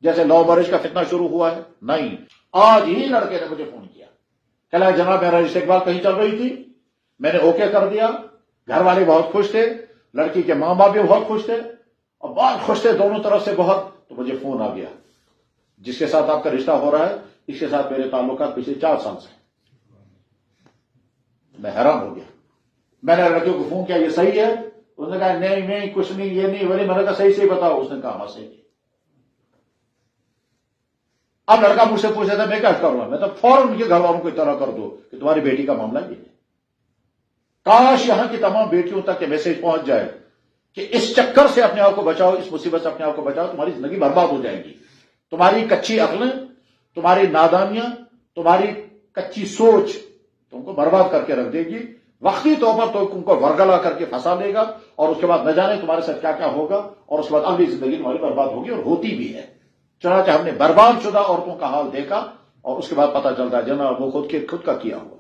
جیسے love marriage کا فتنہ شروع ہوا ہے، نہیں، آج ہی لڑکے نے مجھے فون کیا، کہا جناب میرا رشتے کی بات کہیں چل رہی تھی، میں نے اوکے کر دیا، گھر والے بہت خوش تھے، لڑکی کے ماں باپ بھی بہت خوش تھے، اور بہت خوش تھے دونوں طرف سے بہت، تو مجھے فون آ گیا، جس کے ساتھ آپ کا رشتہ ہو رہا ہے اس کے ساتھ میرے تعلقات پچھلے 4 سال سے۔ میں حیران ہو گیا، میں نے لڑکیوں کو فون کیا یہ صحیح ہے؟ اس نے کہا نہیں کچھ نہیں، یہ نہیں، ولی میں نے کہا صحیح بتاؤ، اس نے کہا ہاں صحیح۔ اب لڑکا مجھ سے پوچھا تھا میں کیا کروں، میں تو فوراً ان کے گھر والوں کو اطلاع کر دو کہ تمہاری بیٹی کا معاملہ یہ ہے۔ کاش یہاں کی تمام بیٹیوں تک یہ میسج پہنچ جائے کہ اس چکر سے اپنے آپ کو بچاؤ، اس مصیبت سے اپنے آپ کو بچاؤ، تمہاری زندگی برباد ہو جائے گی، تمہاری کچی عقلیں، تمہاری نادانیاں، تمہاری کچی سوچ تم کو برباد کر کے رکھ دے گی، وقتی طور پر تو تم کو ورگلا کر کے پھنسا لے گا، اور اس کے بعد نہ جانے تمہارے ساتھ کیا کیا ہوگا، اور اس کے بعد اگلی زندگی تمہاری برباد ہوگی، اور ہوتی بھی ہے۔ چنانچہ ہم نے برباد شدہ عورتوں کا حال دیکھا، اور اس کے بعد پتہ چلتا ہے جناب وہ خود کا کیا ہوا۔